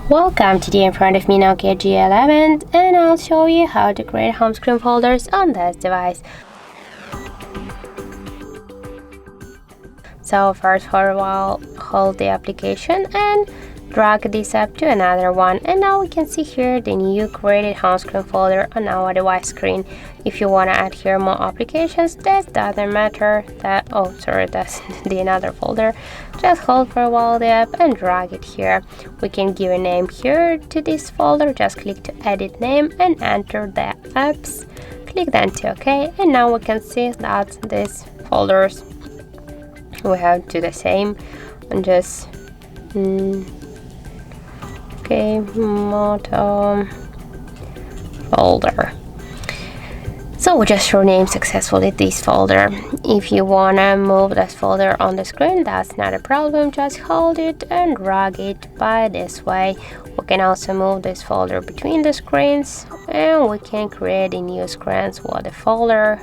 Welcome, today in front of me NOKIA G11 and I'll show you how to create home screen folders on this device. So first for a while hold the application and drag this up to another one, and now we can see here the new created home screen folder on our device screen. If you want to add here more applications, that doesn't matter. That's the another folder. Just hold for a while the app and drag it here. We can give a name here to this folder. Just click to edit name and enter the apps. Click then to OK, and now we can see that these folders we have to the same, and just moto folder. So we just rename successfully this folder. If you wanna move this folder on the screen, that's not a problem. Just hold it and drag it by this way. We can also move this folder between the screens, and we can create a new screens for the folder.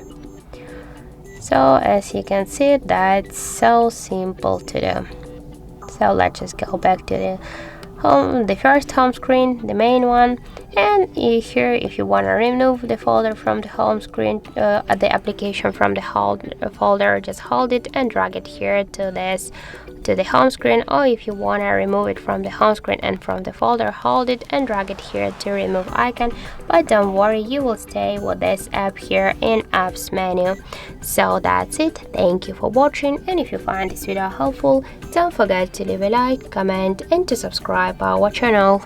So as you can see, that's so simple to do. So let's just go back to the first home screen, the main one, and here if you want to remove the folder from the home screen, the application from the folder, just hold it and drag it here to the home screen. Or if you want to remove it from the home screen and from the folder, hold it and drag it here to remove icon. But don't worry, you will stay with this app here in apps menu. So that's it. Thank you for watching, and if you find this video helpful, don't forget to leave a like, comment and to subscribe our channel.